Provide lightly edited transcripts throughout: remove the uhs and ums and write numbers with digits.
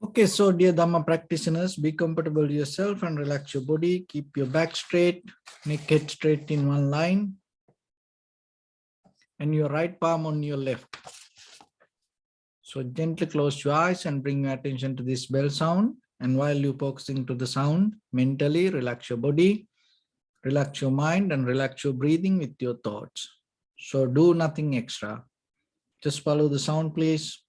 Okay, so dear Dharma practitioners, be comfortable yourself and relax your body. Keep your back straight, neck head straight in one line, and your right palm on your left. So gently close your eyes and bring your attention to this bell sound. And while you're focusing to the sound, mentally relax your body, relax your mind, and relax your breathing with your thoughts. So do nothing extra. Just follow the sound, please.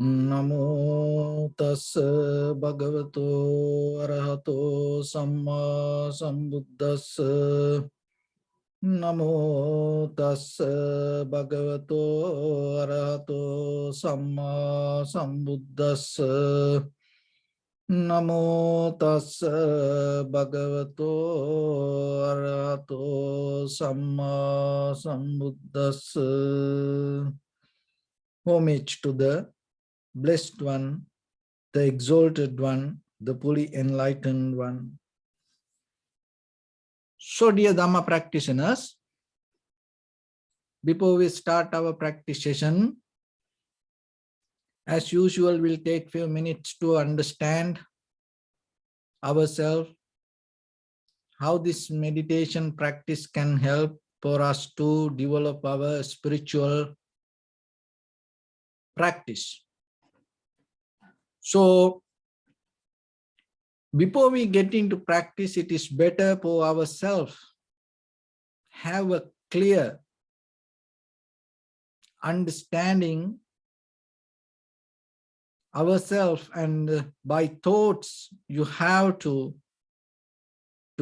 Namo tassa bhagavato arahato samma sambuddhassa. Namo tassa bhagavato arahato samma sambuddhassa. Namo tassa bhagavato arahato samma sambuddhassa. Homage to the Blessed One, the Exalted One, the fully enlightened One. So dear Dhamma practitioners, before we start our practice session, as usual, we'll take few minutes to understand ourselves, how this meditation practice can help for us to develop our spiritual practice. So before we get into practice, it is better for ourselves have a clear understanding ourselves, and by thoughts you have to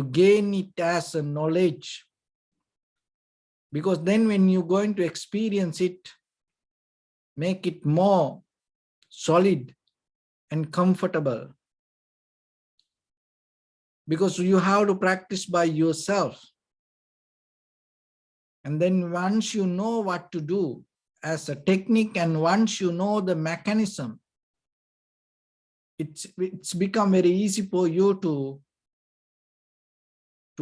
gain it as a knowledge, because then when you're going to experience it, make it more solid and comfortable, because you have to practice by yourself. And then once you know what to do as a technique, and once you know the mechanism, it's become very easy for you to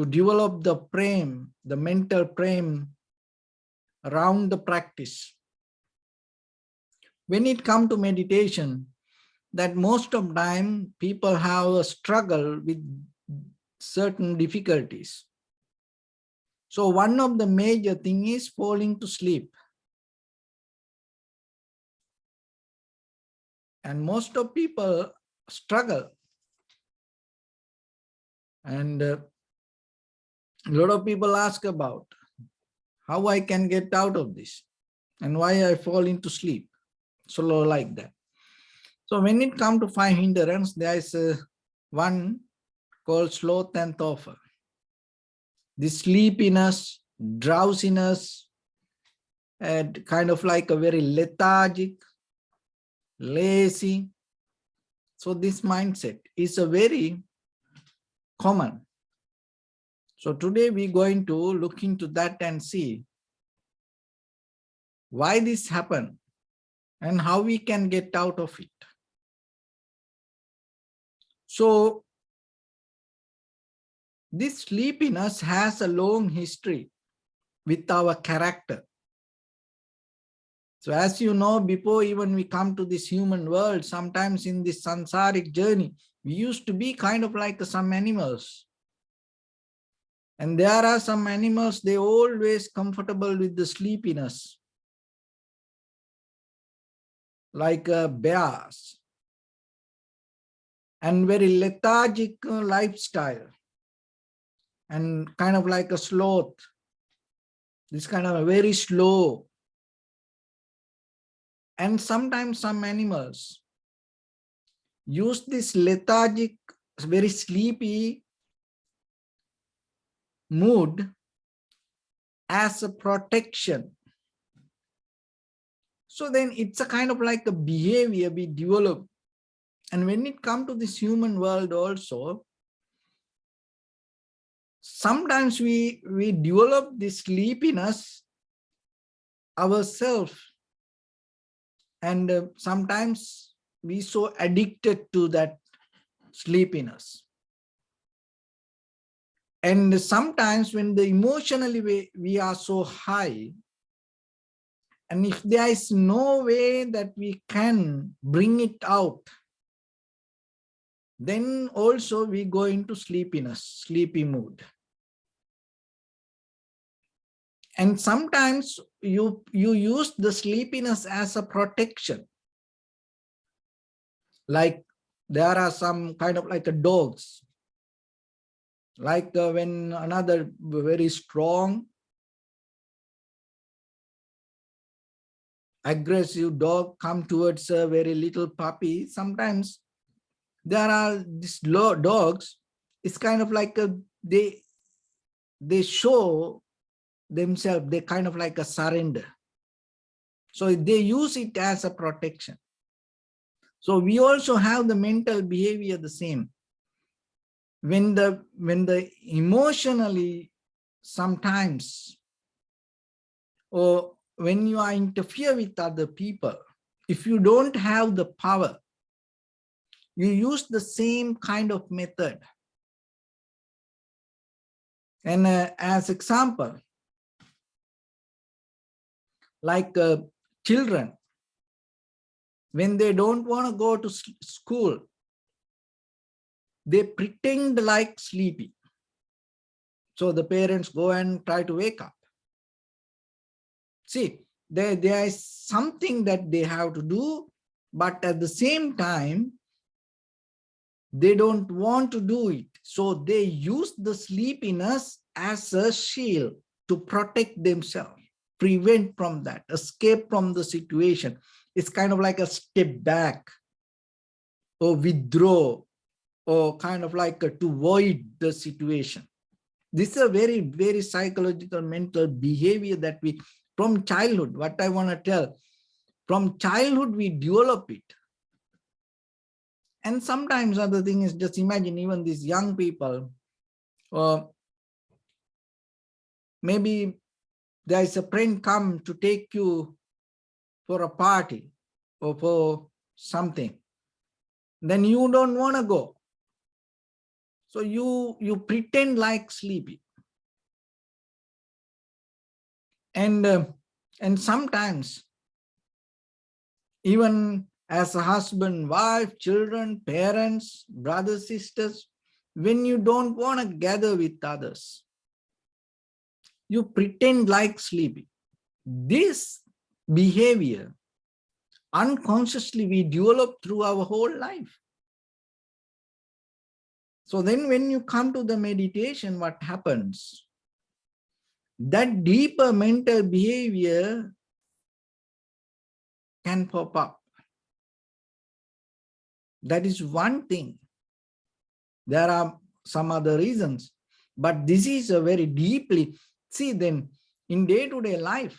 develop the frame, the mental frame around the practice. When it comes to meditation, that most of the time people have a struggle with certain difficulties. So one of the major thing is falling to sleep. And most of people struggle. And a lot of people ask about how I can get out of this and why I fall into sleep. So like that. So when it comes to 5 hindrance, there is one called sloth and torpor. This sleepiness, drowsiness, and kind of like a very lethargic, lazy. So this mindset is a very common. So today we're going to look into that and see why this happened and how we can get out of it. So this sleepiness has a long history with our character. So as you know, before even we come to this human world, sometimes in this sansaric journey, we used to be kind of like some animals. And there are some animals, they always comfortable with the sleepiness, like bears, and very lethargic lifestyle, and kind of like a sloth, this kind of a very slow, And sometimes some animals use this lethargic, very sleepy mood as a protection. So then it's a kind of like a behavior we develop. And when it comes to this human world also, sometimes we develop this sleepiness ourselves, and sometimes we so addicted to that sleepiness. And sometimes when the emotionally we are so high, and if there is no way that we can bring it out, then also we go into sleepiness, sleepy mood. And sometimes you use the sleepiness as a protection. Like there are some kind of like a dogs, like when another very strong, aggressive dog come towards a very little puppy, sometimes there are these dogs, it's kind of like a, they show themselves, they kind of like a surrender. So they use it as a protection. So we also have the mental behavior the same. When the emotionally sometimes, or when you are interfere with other people, if you don't have the power, you use the same kind of method. And as example, like children, when they don't want to go to school, they pretend like sleepy. So the parents go and try to wake up. See, there is something that they have to do, but at the same time, they don't want to do it. So they use the sleepiness as a shield to protect themselves, prevent from that, escape from the situation. It's kind of like a step back or withdraw, or kind of like to avoid the situation. This is a very, very psychological mental behavior that we, from childhood, what I want to tell, from childhood, we develop it. And sometimes other thing is, just imagine even these young people, maybe there is a friend come to take you for a party or for something, then you don't want to go. So you pretend like sleepy. And sometimes even as a husband, wife, children, parents, brothers, sisters, when you don't want to gather with others, you pretend like sleepy. This behavior, unconsciously, we develop through our whole life. So then when you come to the meditation, what happens? That deeper mental behavior can pop up. That is one thing. There are some other reasons, but this is a very deeply, see, then in day-to-day life,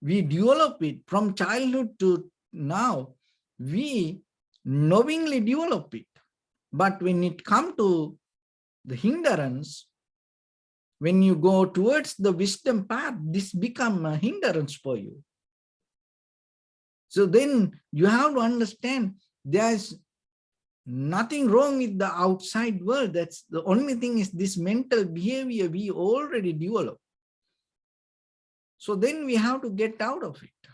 we develop it from childhood to now, we knowingly develop it. But when it comes to the hindrance, when you go towards the wisdom path, this becomes a hindrance for you. So then you have to understand there's nothing wrong with the outside world. That's the only thing, is this mental behavior we already develop. So then we have to get out of it.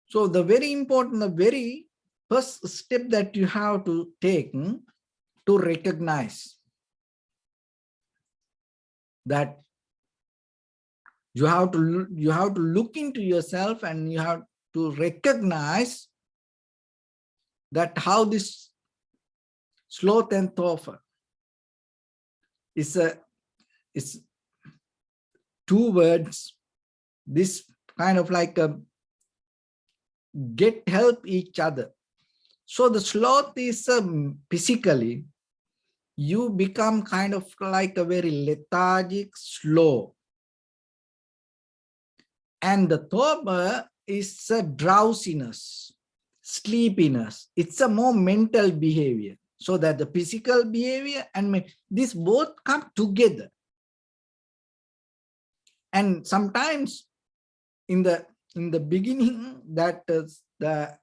So the very important, the very first step that you have to take to recognize that you have to look into yourself, and you have to recognize that how this sloth and torpor is two words this kind of like a get help each other. So the sloth is physically, you become kind of like a very lethargic, slow. And the thoba is a drowsiness, sleepiness. It's a more mental behavior. So that the physical behavior and this both come together. And sometimes in the beginning, that the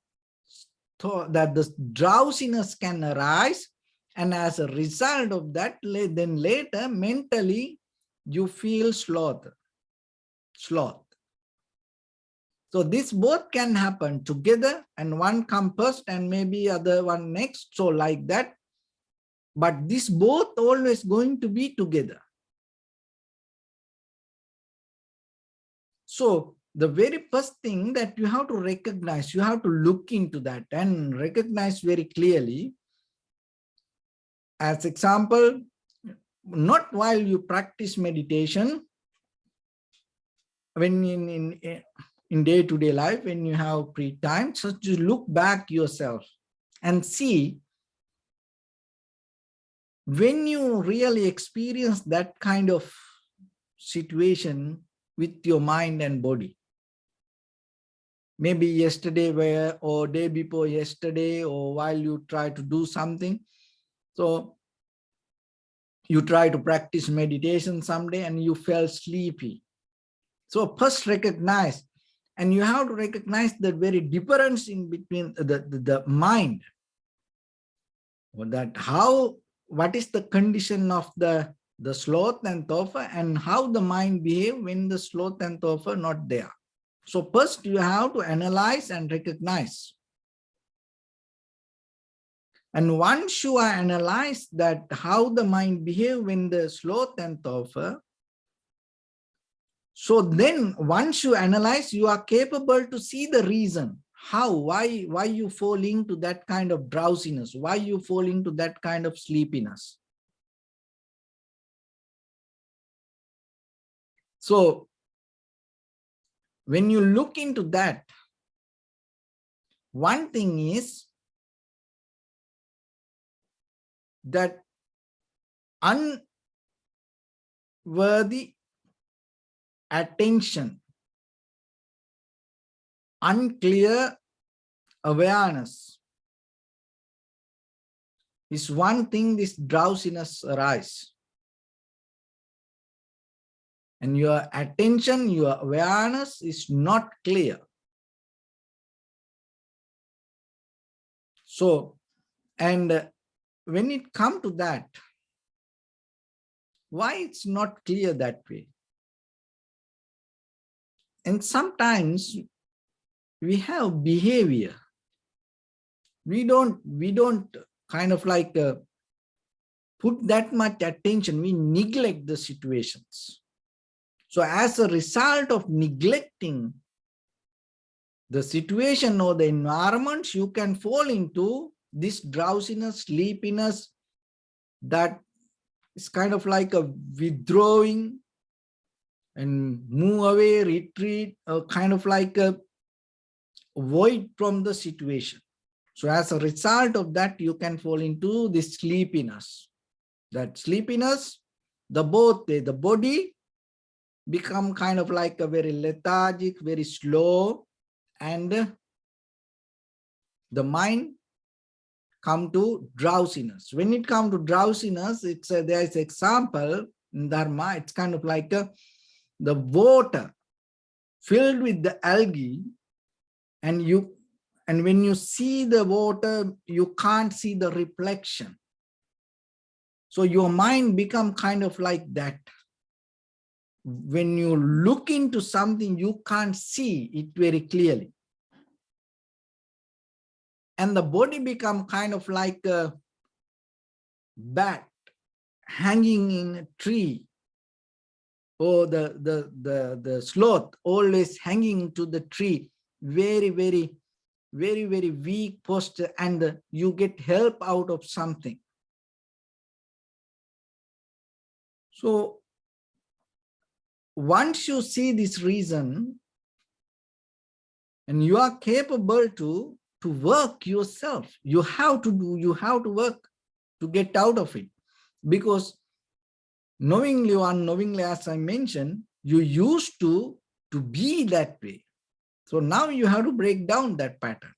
drowsiness can arise, and as a result of that, then later mentally you feel sloth. So this both can happen together, and one come first and maybe other one next, so like that. But this both always going to be together. So the very first thing that you have to recognize, you have to look into that and recognize very clearly. As example, not while you practice meditation, when in day-to-day life, when you have free time, so to look back yourself and see when you really experience that kind of situation with your mind and body. Maybe yesterday or day before yesterday, or while you try to do something. So you try to practice meditation someday and you felt sleepy. So first recognize, and you have to recognize the very difference in between the mind. That what is the condition of the sloth and thofa, and how the mind behave when the sloth and thofa are not there. So first you have to analyze and recognize. And once you analyze that how the mind behave when the sloth and thofa, so then once you analyze, you are capable to see the reason. Why you fall into that kind of drowsiness, why you fall into that kind of sleepiness. So when you look into that, one thing is that unworthy attention, unclear awareness is one thing this drowsiness arises. And your attention, your awareness is not clear. So, and when it comes to that, why it's not clear that way? And sometimes we have behavior. We don't kind of like put that much attention. We neglect the situations. So as a result of neglecting the situation or the environment, you can fall into this drowsiness, sleepiness, that is kind of like a withdrawing and move away, retreat, kind of like a void from the situation. So as a result of that, you can fall into this sleepiness. That sleepiness, the body become kind of like a very lethargic, very slow, and the mind come to drowsiness. When it comes to drowsiness, there is example in Dharma. It's kind of like the water filled with the algae, and when you see the water, you can't see the reflection. So your mind become kind of like that. When you look into something, you can't see it very clearly. And the body become kind of like a bat hanging in a tree, or the sloth always hanging to the tree, very weak posture, and you get help out of something. So once you see this reason, and you are capable to work yourself, you have to work to get out of it. Because knowingly or unknowingly, as I mentioned, you used to be that way. So now you have to break down that pattern.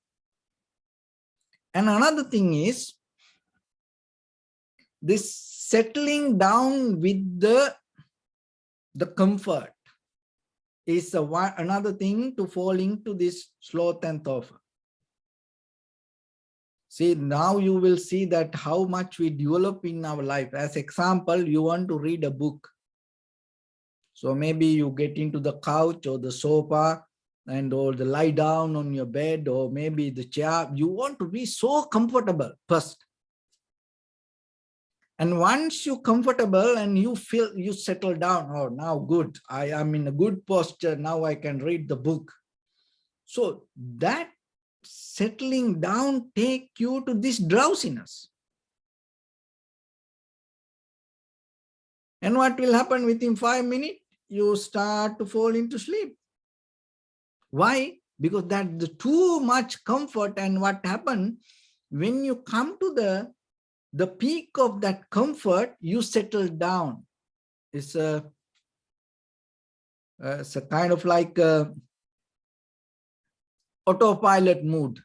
And another thing is this settling down with the comfort is another thing to fall into this sloth and torpor. See, now you will see that how much we develop in our life. As example, you want to read a book. So maybe you get into the couch or the sofa or the lie down on your bed, or maybe the chair. You want to be so comfortable first. And once you're comfortable and you feel you settle down, oh, now good, I am in a good posture, now I can read the book. So that settling down take you to this drowsiness. And what will happen within 5 minutes? You start to fall into sleep. Why? Because that's too much comfort. And what happened when you come to the peak of that comfort, you settle down. It's a kind of like a autopilot mood.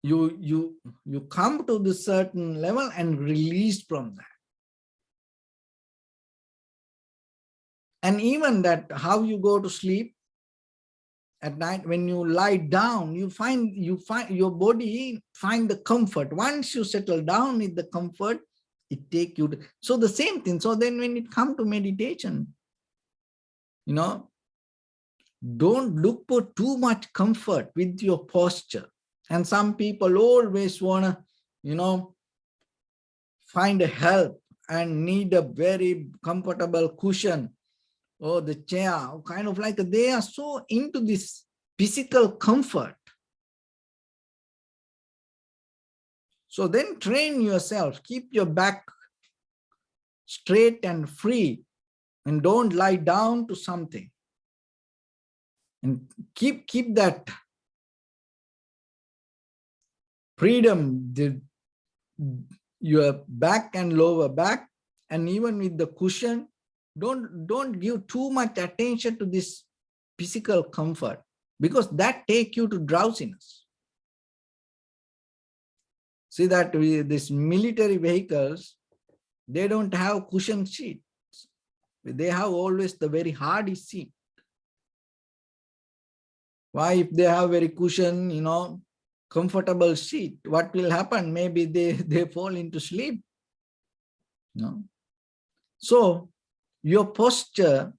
You come to the certain level and release from that. And even that, how you go to sleep at night, when you lie down, you find your body find the comfort. Once you settle down with the comfort, it take you to, so the same thing. So then when it comes to meditation, don't look for too much comfort with your posture. And some people always want to, find a help and need a very comfortable cushion or the chair, kind of like they are so into this physical comfort. So then train yourself, keep your back straight and free, and don't lie down to something. And keep that freedom, your back and lower back, and even with the cushion, don't give too much attention to this physical comfort, because that take you to drowsiness. See that these military vehicles, they don't have cushion seats. They have always the very hard seat. Why? If they have very cushion, comfortable seat, what will happen? Maybe they fall into sleep. No. So your posture,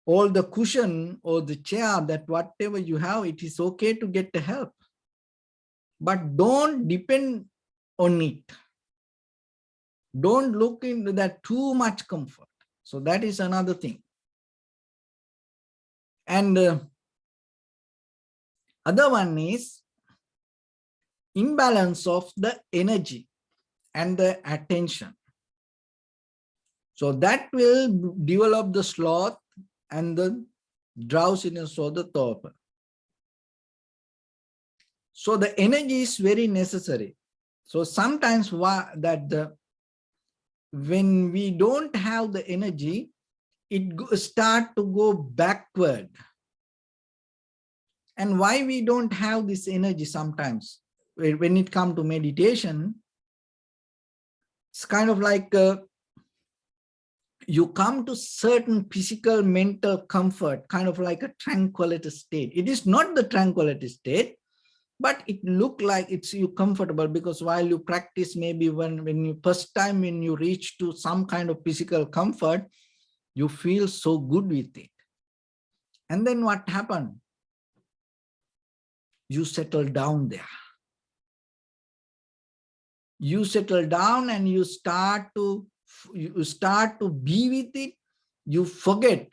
all the cushion or the chair, that whatever you have, it is okay to get the help. But don't depend on it. Don't look into that too much comfort. So that is another thing. And other one is imbalance of the energy and the attention. So that will develop the sloth and the drowsiness or the torpor. So the energy is very necessary. So sometimes when we don't have the energy, it start to go backward. And why we don't have this energy sometimes? When it comes to meditation, it's kind of like you come to certain physical, mental comfort, kind of like a tranquility state. It is not the tranquility state, but it look like it's you comfortable, because while you practice, maybe when you first time when you reach to some kind of physical comfort, you feel so good with it. And then what happened? You settle down there. You settle down and you start to be with it. You forget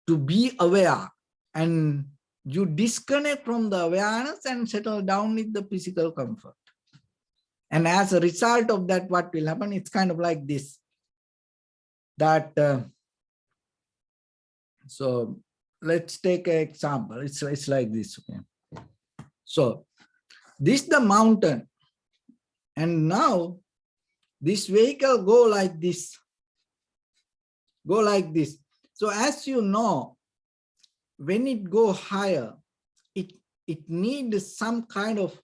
to be aware, and you disconnect from the awareness and settle down with the physical comfort. And as a result of that, what will happen? It's kind of like this, that, so let's take an example. It's like this. Okay. So this is the mountain. And now this vehicle go like this. Go like this. So as you know, when it go higher, it needs some kind of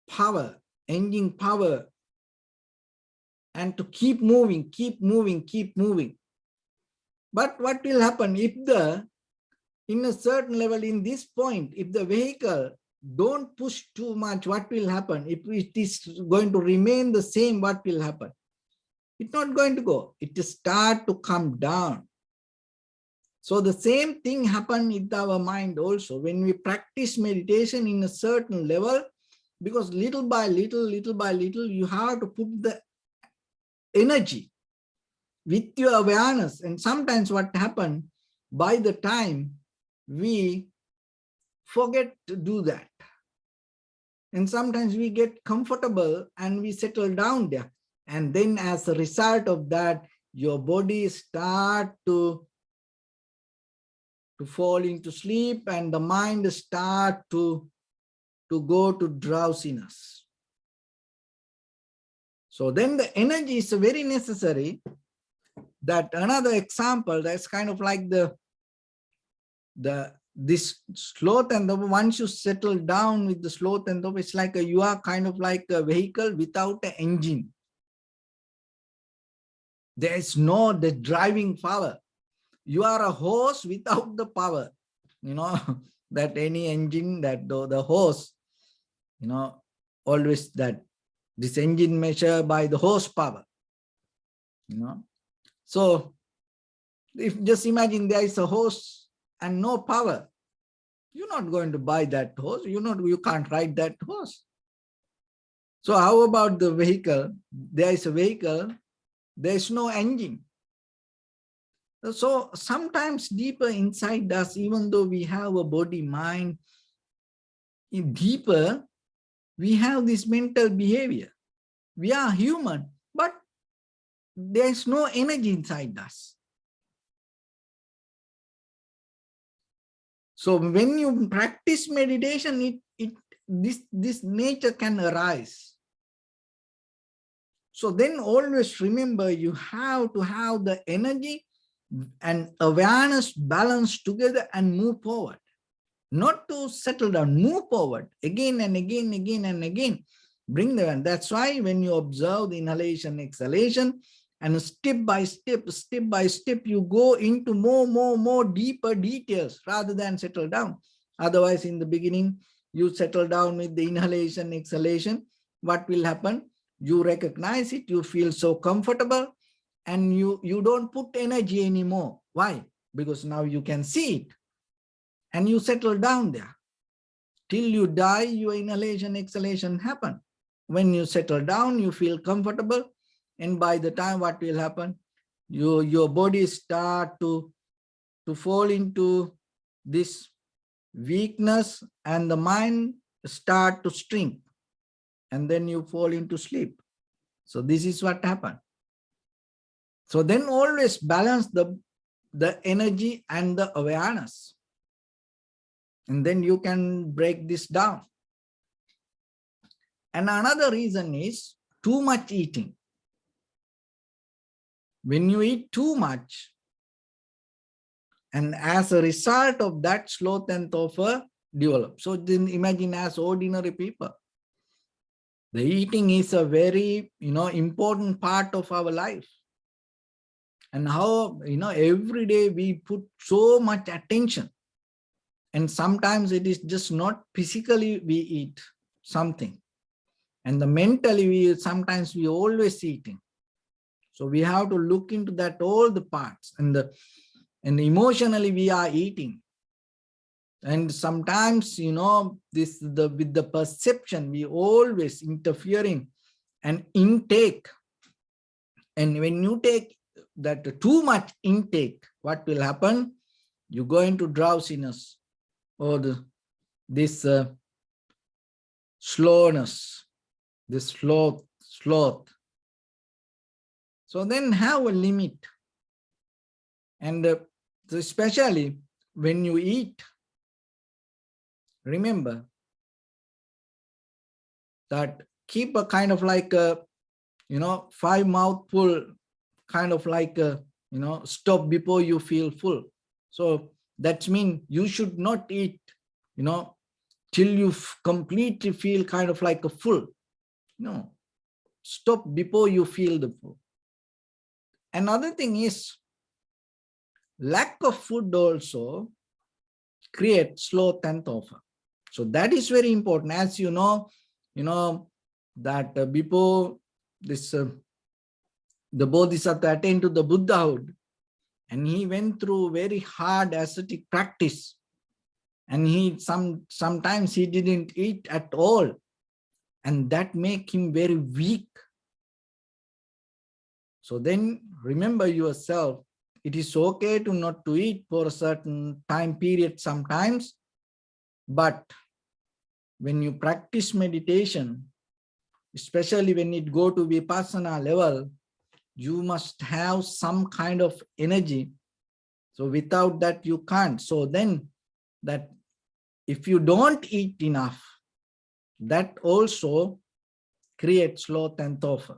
power, engine power, and to keep moving, keep moving, keep moving. But what will happen if in a certain level, in this point, if the vehicle don't push too much, what will happen? If it is going to remain the same, what will happen? It's not going to go. It will start to come down. So the same thing happens with our mind also. When we practice meditation in a certain level, because little by little, you have to put the energy with your awareness. And sometimes what happens, by the time we forget to do that. And sometimes we get comfortable and we settle down there. And then as a result of that, your body start to fall into sleep, and the mind start to go to drowsiness. So then the energy is very necessary. That another example, that's kind of like this sloth and once you settle down with the sloth and it's like you are kind of like a vehicle without an engine. There is no the driving power. You are a horse without the power. You know, that any engine, that the horse, you know, always that this engine measure by the horsepower, you know. So if just imagine there is a horse and no power, you're not going to buy that horse. You can't ride that horse. So how about the vehicle? There is a vehicle, there is no engine. So sometimes deeper inside us, even though we have a body, mind, deeper, we have this mental behavior. We are human, but there is no energy inside us. So when you practice meditation, this nature can arise. So then always remember, you have to have the energy and awareness balanced together and move forward. Not to settle down, move forward again and again, again and again. Bring them. That's why when you observe the inhalation, exhalation, and step by step, you go into more deeper details rather than settle down. Otherwise, in the beginning, you settle down with the inhalation, exhalation. What will happen? You recognize it, you feel so comfortable, and you don't put energy anymore. Why? Because now you can see it. And you settle down there. Till you die, your inhalation, exhalation happen. When you settle down, you feel comfortable. And by the time what will happen? Your body start to fall into this weakness, and the mind start to shrink. And then you fall into sleep. So this is what happened. So then always balance the energy and the awareness. And then you can break this down. And another reason is too much eating. When you eat too much, and as a result of that, sloth and torpor develop. So then imagine as ordinary people, the eating is a very, important part of our life. And how, every day we put so much attention. And sometimes it is just not physically we eat something. And the mentally sometimes we always eating. So we have to look into that, all the parts, and emotionally we are eating. And sometimes, with the perception, we always interfering and intake. And when you take that too much intake, what will happen? You go into drowsiness or this slowness, this sloth. So then have a limit. And so especially when you eat, remember that keep a kind of like a, 5 mouthful, kind of like a, stop before you feel full. So that means you should not eat, till you completely feel kind of like a full. No, stop before you feel the full. Another thing is lack of food also creates sloth and thofa. So that is very important. As you know that before this, the Bodhisattva attained to the Buddhahood, and he went through very hard ascetic practice, and he sometimes he didn't eat at all, and that make him very weak. So then remember yourself, it is okay to not to eat for a certain time period sometimes, but when you practice meditation, especially when it go to vipassana level, you must have some kind of energy. So without that you can't. So then that if you don't eat enough, that also creates sloth and thofa.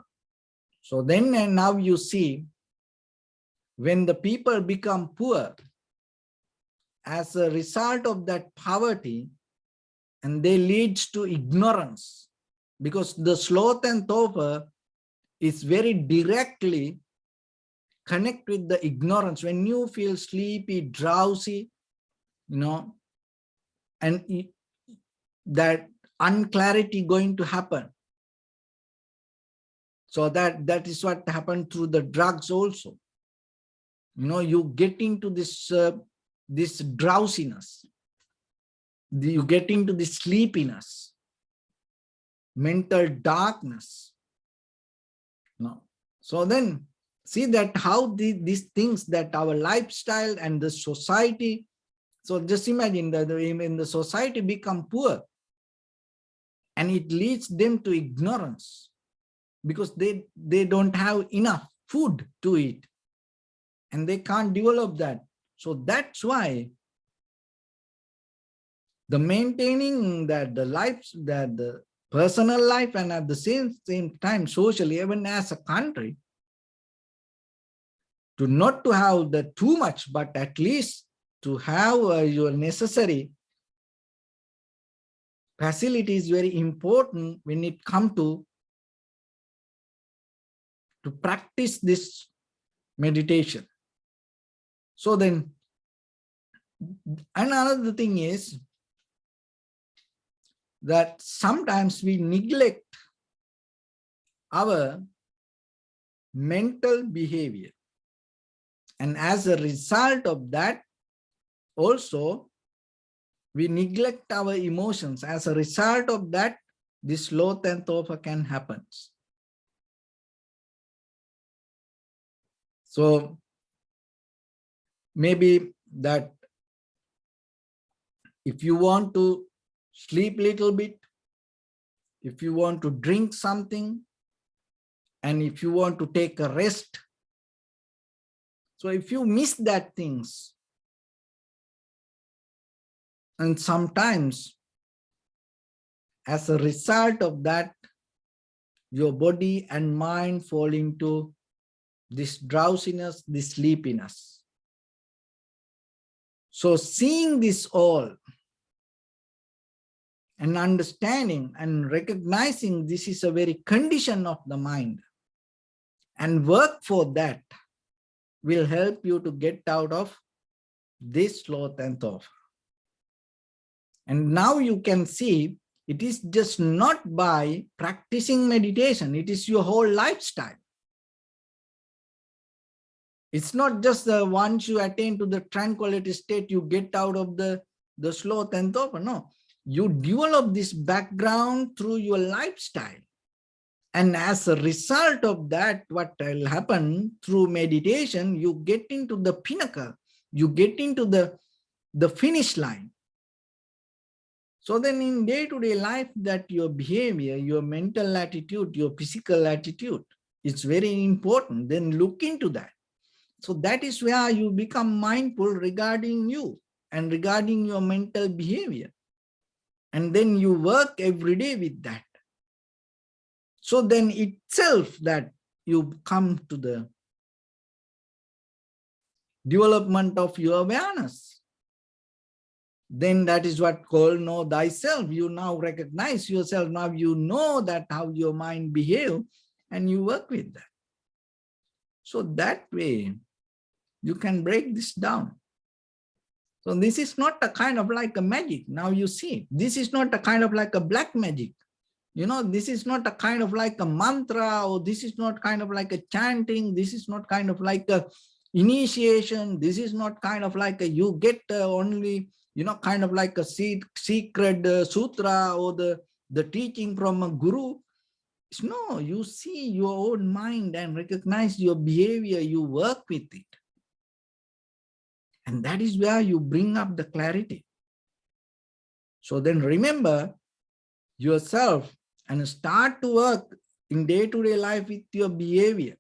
So then and now you see, when the people become poor as a result of that poverty, and they leads to ignorance, because the sloth and thofa is very directly connect with the ignorance. When you feel sleepy, drowsy, and that unclarity going to happen. So that is what happened through the drugs also. You get into this this drowsiness, you get into this sleepiness, mental darkness. So then see that how these things, that our lifestyle and the society. So just imagine that in the society become poor, and it leads them to ignorance, because they don't have enough food to eat, and they can't develop that. So that's why the maintaining that the life, that the personal life, and at the same time socially, even as a country, to not to have the too much, but at least to have your necessary facility is very important when it comes to practice this meditation. So then another thing is that sometimes we neglect our mental behavior, and as a result of that also we neglect our emotions. As a result of that, this sloth and thofa can happen. So maybe that if you want to sleep a little bit, if you want to drink something, and if you want to take a rest, so if you miss that things, and sometimes as a result of that, your body and mind fall into this drowsiness, this sleepiness. So seeing this all and understanding and recognizing this is a very condition of the mind, and work for that will help you to get out of this sloth and thofa. And now you can see it is just not by practicing meditation, it is your whole lifestyle. It's not just the once you attain to the tranquility state, you get out of the sloth and thofa. No, you develop this background through your lifestyle. And as a result of that, what will happen through meditation, you get into the pinnacle, you get into the finish line. So then in day-to-day life, that your behavior, your mental attitude, your physical attitude, it's very important. Then look into that. So that is where you become mindful regarding you and regarding your mental behavior. And then you work every day with that. So then itself that you come to the development of your awareness. Then that is what called know thyself. You now recognize yourself. Now you know that how your mind behave and you work with that. So that way you can break this down. So this is not a kind of like a magic. Now you see, this is not a kind of like a black magic. You know, this is not a kind of like a mantra, or this is not kind of like a chanting. This is not kind of like a initiation. This is not kind of like a you get only, you know, kind of like a secret sutra or the teaching from a guru. No, you see your own mind and recognize your behavior. You work with it. And that is where you bring up the clarity. So then remember yourself and start to work in day-to-day life with your behavior.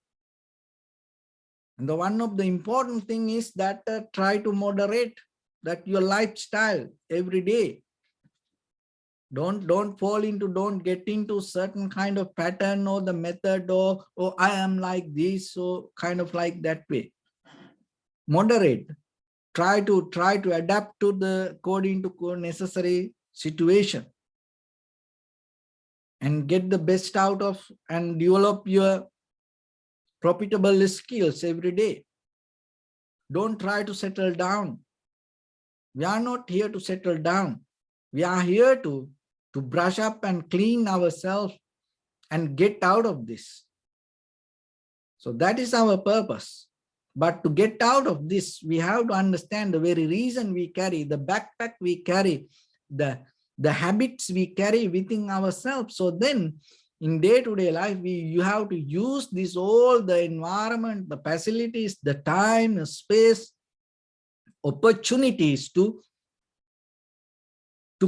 And the one of the important thing is that try to moderate that your lifestyle every day. Don't fall into, don't get into certain kind of pattern or the method or I am like this, so kind of like that way. Moderate. Try to adapt to the according to necessary situation and get the best out of and develop your profitable skills every day. Don't try to settle down. We are not here to settle down. We are here to brush up and clean ourselves and get out of this. So that is our purpose. But to get out of this, we have to understand the very reason we carry, the backpack we carry, the habits we carry within ourselves. So then in day-to-day life, you have to use this all the environment, the facilities, the time, the space, opportunities to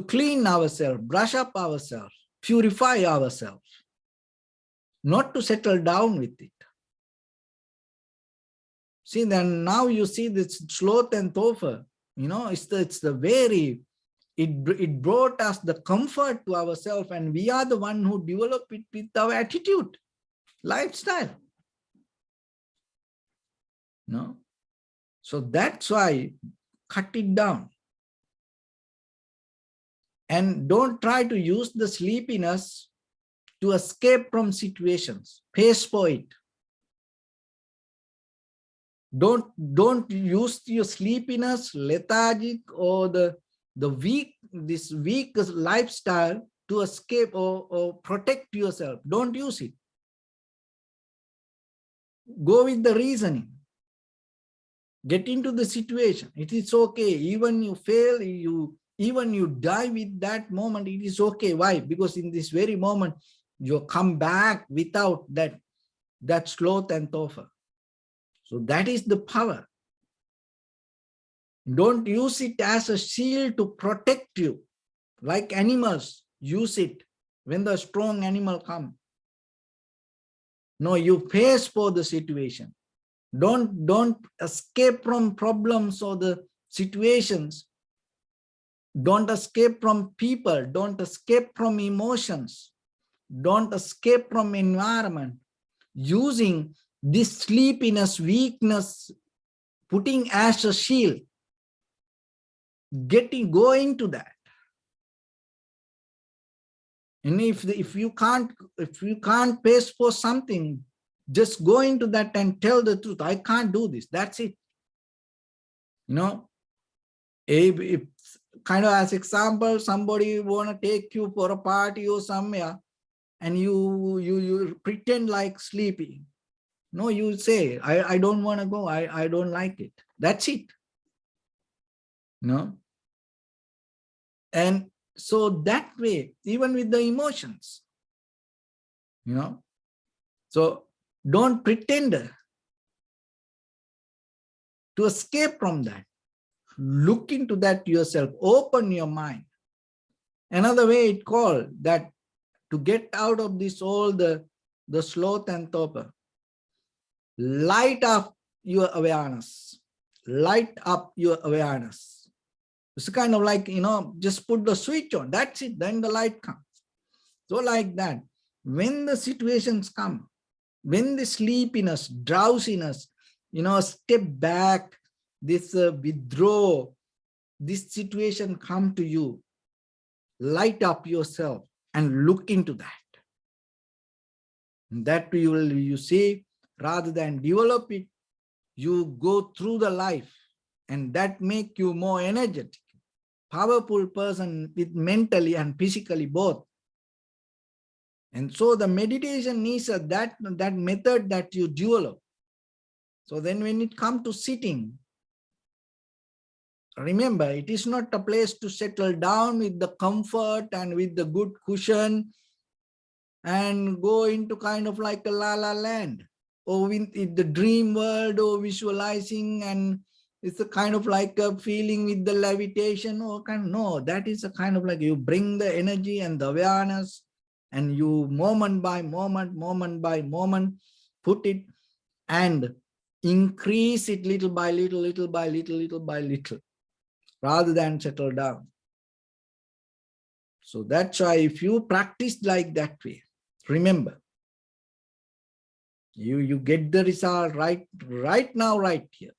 clean ourselves, brush up ourselves, purify ourselves, not to settle down with it. See, then now you see this sloth and topher, you know, it's the very, it brought us the comfort to ourselves, and we are the one who develop it with our attitude, lifestyle. No? So that's why cut it down. And don't try to use the sleepiness to escape from situations. Pays for it. Don't use your sleepiness, lethargic, or the weak, this weak lifestyle to escape or protect yourself. Don't use it. Go with the reasoning. Get into the situation. It is okay. Even you fail, even you die with that moment, it is okay. Why? Because in this very moment, you come back without that sloth and topher. So that is the power. Don't use it as a shield to protect you. Like animals, use it when the strong animal comes. No, you face for the situation. Don't escape from problems or the situations. Don't escape from people. Don't escape from emotions. Don't escape from environment. Using this sleepiness, weakness, putting as a shield. Going to that. And if you can't face for something, just go into that and tell the truth. I can't do this. That's it. You know, if kind of as example, somebody want to take you for a party or somewhere, and you pretend like sleeping. No, you say, I don't want to go. I don't like it. That's it. No. And so that way, even with the emotions, you know, so don't pretend to escape from that. Look into that yourself. Open your mind. Another way it called that to get out of this all the sloth and torpor, light up your awareness. Light up your awareness. It's kind of like, just put the switch on. That's it. Then the light comes. So like that, when the situations come, when the sleepiness, drowsiness, step back, this withdraw, this situation come to you, light up yourself and look into that. And that you see, rather than develop it, you go through the life, and that make you more energetic, powerful person with mentally and physically both. And so the meditation is that method that you develop. So then when it comes to sitting, remember, it is not a place to settle down with the comfort and with the good cushion and go into kind of like a la-la land, or in the dream world, or visualizing, and it's a kind of like a feeling with the levitation, or no, that is a kind of like you bring the energy and the awareness, and you moment by moment, put it and increase it little by little, rather than settle down. So that's why if you practice like that way, remember, you get the result right now, right here.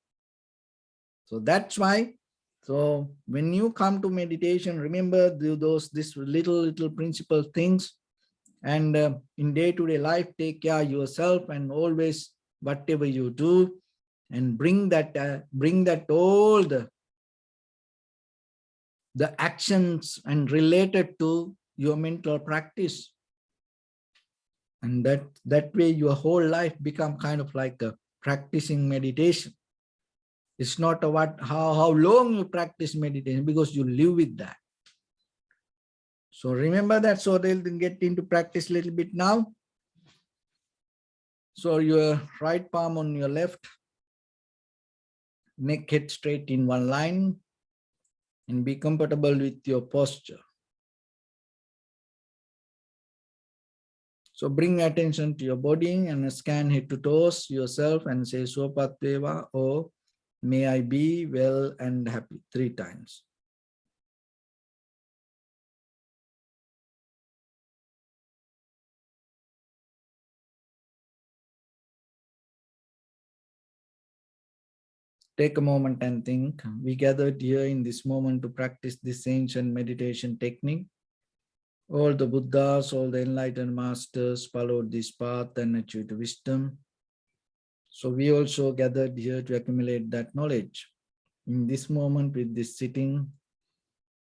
So that's why, so when you come to meditation, remember this little principle things, and in day-to-day life, take care of yourself, and always whatever you do, and bring that all the actions and related to your mental practice. And that way your whole life become kind of like a practicing meditation. It's not about how long you practice meditation, because you live with that. So remember that. So they'll get into practice a little bit now. So your right palm on your left, neck head straight in one line, and be comfortable with your posture. So bring attention to your body and scan head to toes yourself and say Swapatveva, or may I be well and happy 3 times. Take a moment and think. We gathered here in this moment to practice this ancient meditation technique. All the Buddhas, all the enlightened masters followed this path and achieved wisdom. So we also gathered here to accumulate that knowledge. In this moment with this sitting,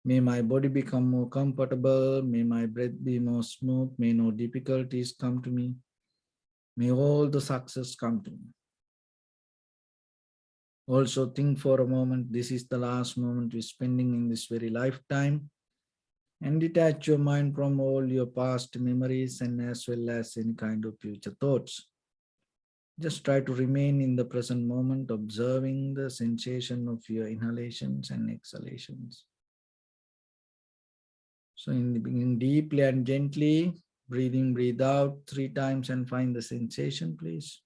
may my body become more comfortable, may my breath be more smooth, may no difficulties come to me, may all the success come to me. Also think for a moment, this is the last moment we're spending in this very lifetime, and detach your mind from all your past memories and as well as any kind of future thoughts. Just try to remain in the present moment, observing the sensation of your inhalations and exhalations. So in the beginning, deeply and gently, breathe in, breathe out 3 times and find the sensation, please.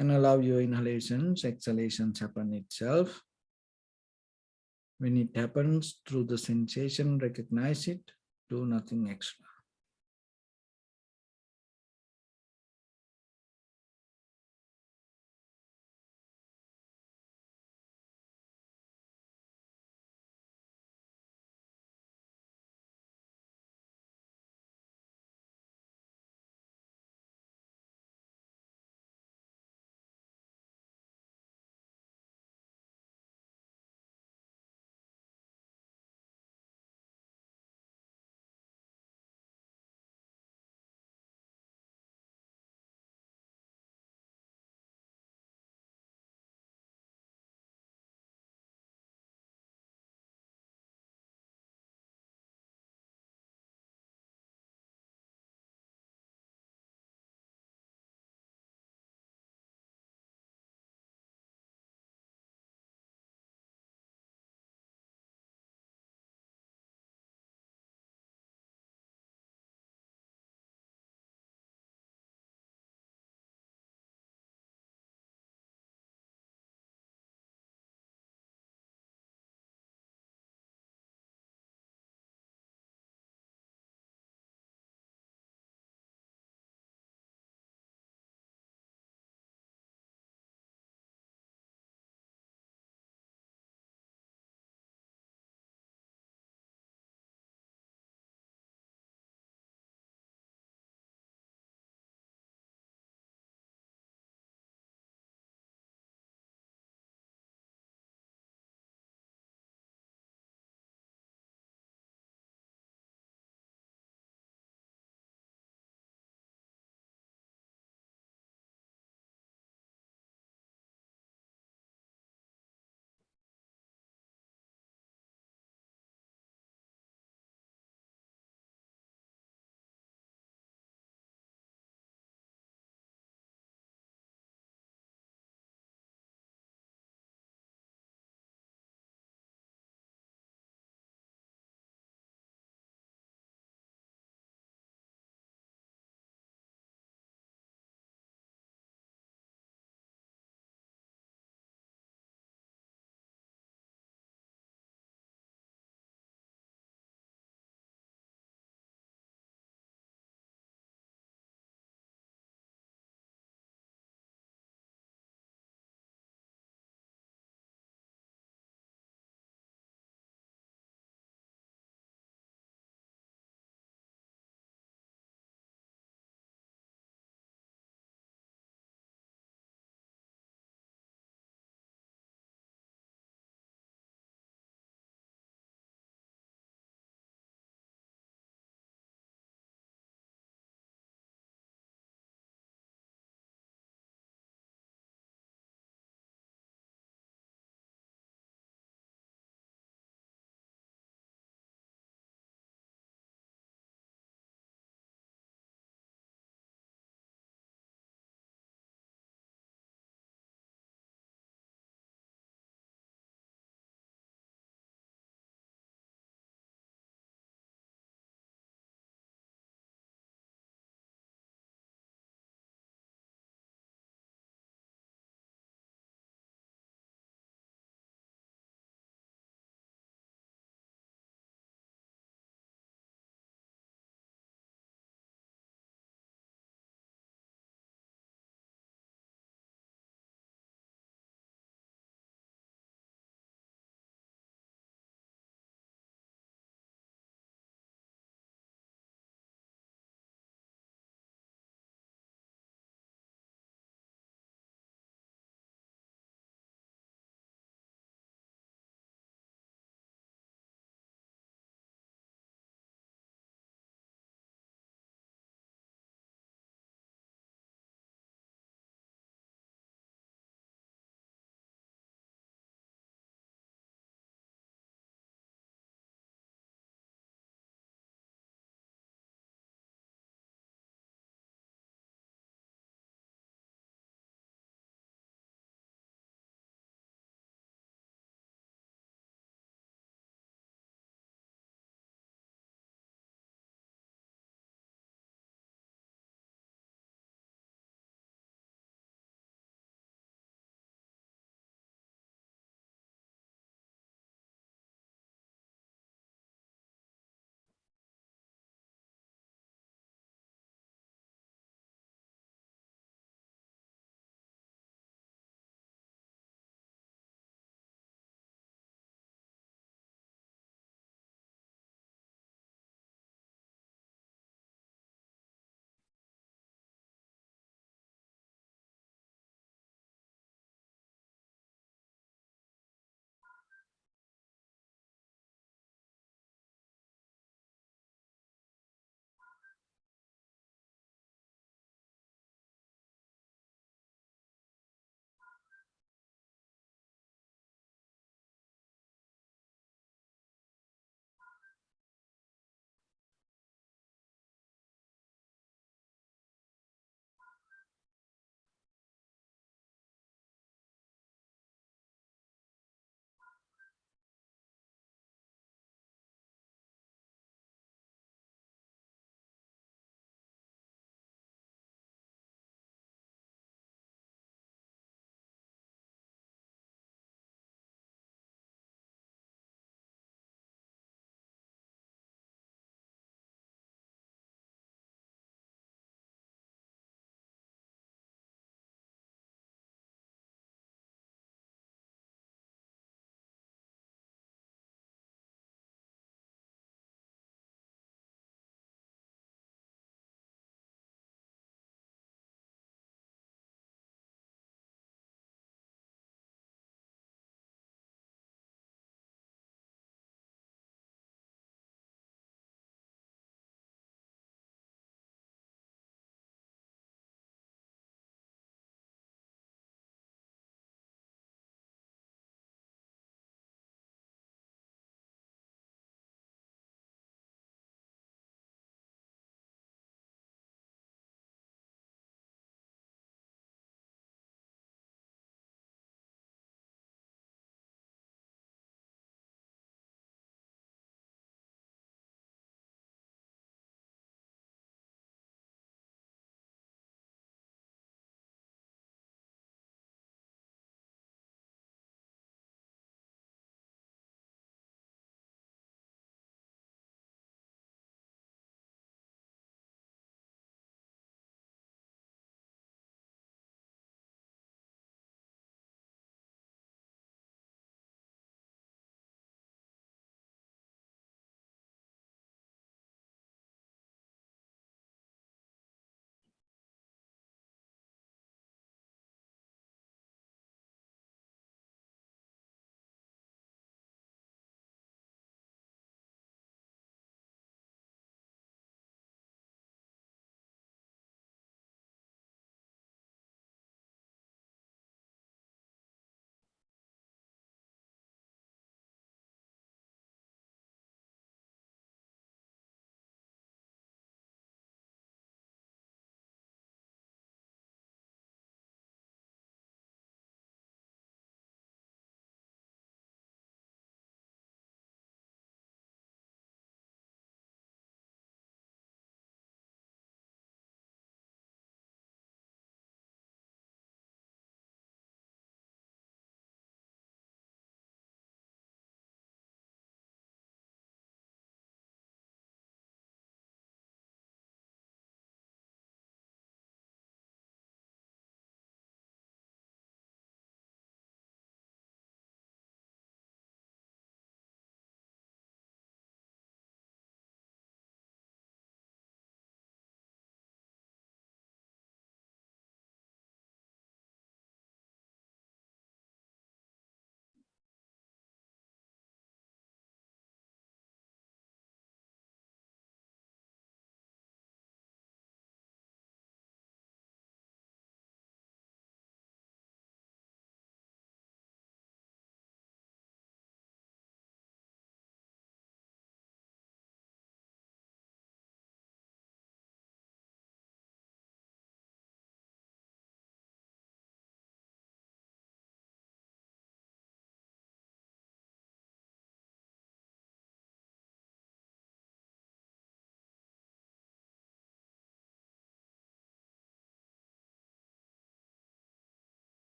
And allow your inhalations, exhalations happen itself. When it happens through the sensation, recognize it, do nothing extra.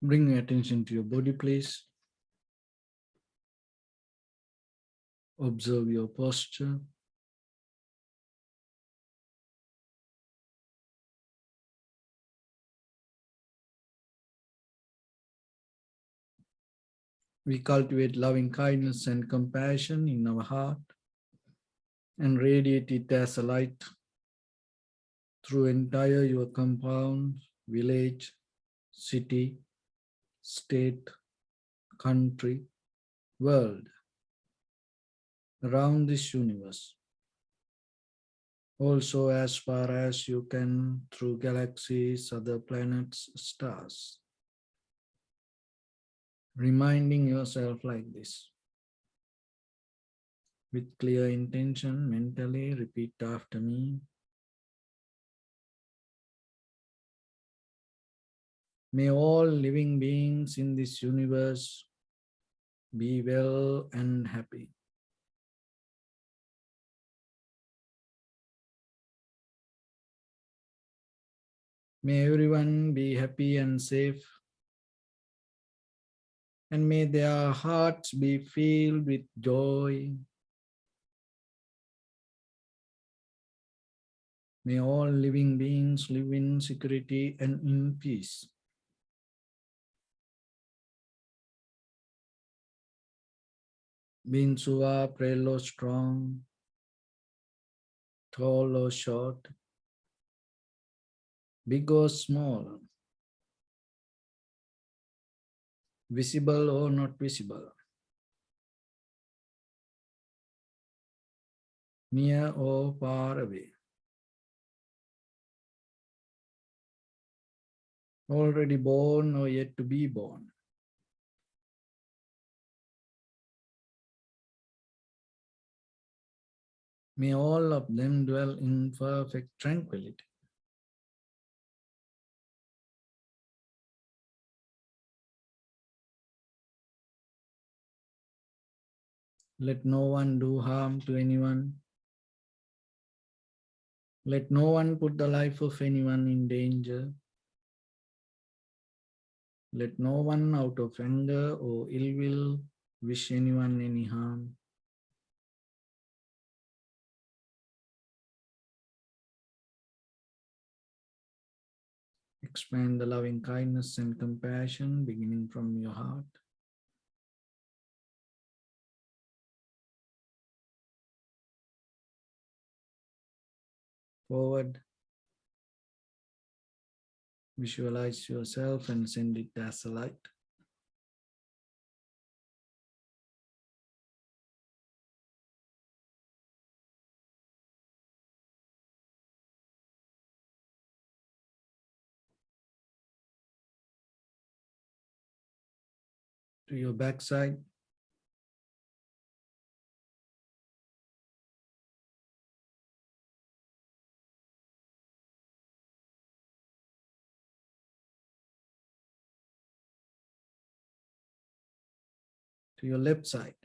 Bring your attention to your body, please. Observe your posture. We cultivate loving kindness and compassion in our heart and radiate it as a light through entire your compound, village, city, state, country, world, around this universe. Also as far as you can through galaxies, other planets, stars. Reminding yourself like this. With clear intention, mentally repeat after me. May all living beings in this universe be well and happy. May everyone be happy and safe. And may their hearts be filled with joy. May all living beings live in security and in peace. Beings who are frail or strong, tall or short, big or small, visible or not visible, near or far away, already born or yet to be born. May all of them dwell in perfect tranquility. Let no one do harm to anyone. Let no one put the life of anyone in danger. Let no one out of anger or ill will wish anyone any harm. Expand the loving kindness and compassion beginning from your heart. Forward. Visualize yourself and send it as a light. To your backside. To your left side.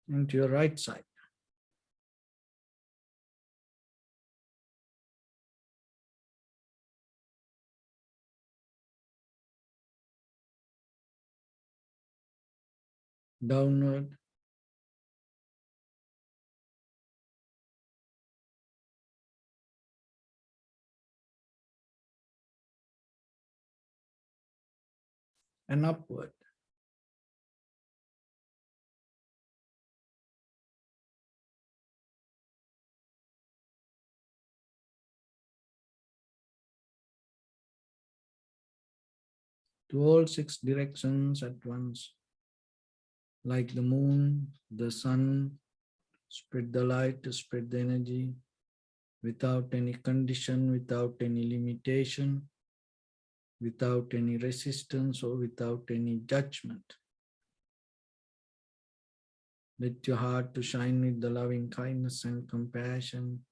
And to your right side. Downward. And upward. To all six directions at once. Like the moon, the sun, spread the light, spread the energy without any condition, without any limitation, without any resistance or without any judgment. Let your heart to shine with the loving kindness and compassion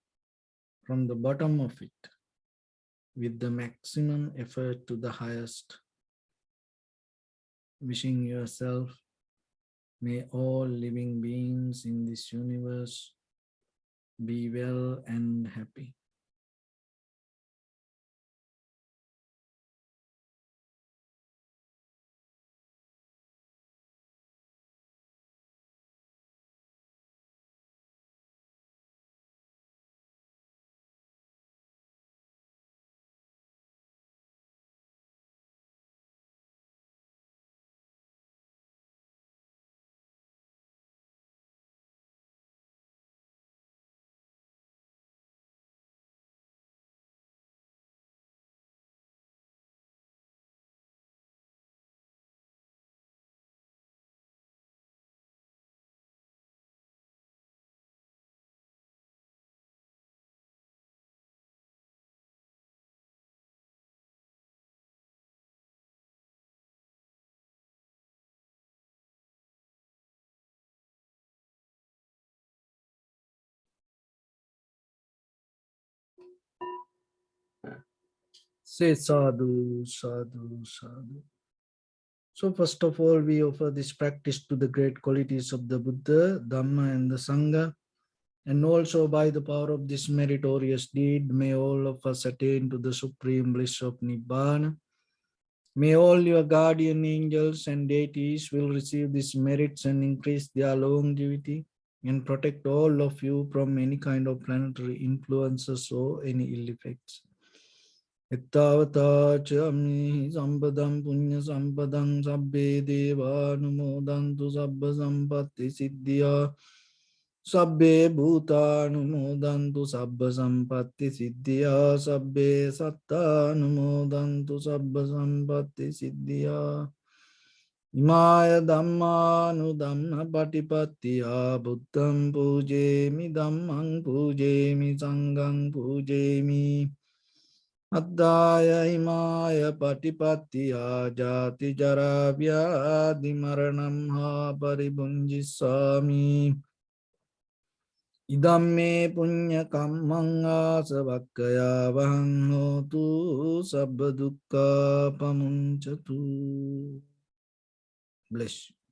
from the bottom of it, with the maximum effort to the highest, wishing yourself May all living beings in this universe be well and happy. Say sadhu, sadhu, sadhu. So first of all, we offer this practice to the great qualities of the Buddha, Dharma and the Sangha. And also by the power of this meritorious deed, may all of us attain to the supreme bliss of Nibbana. May all your guardian angels and deities will receive these merits and increase their longevity and protect all of you from any kind of planetary influences or any ill effects. Ittavata chami sampadam punya sampadam sabbe deva numodantu sabba sampatti siddhya sabbe bhuta numodantu sabba sampatti siddhya sabbe satta numodantu sabba sampatti siddhya Imaya dhamma nu dhamma patipattiya buddham pujemi dhammam pujemi sangham pujemi Addaya imaya patipattiya jati jara vyadi maranam ha paribunjisami Idamme punya kammang asavakkaya vahang hotu sabba dukkha pamuncatu. Bless you.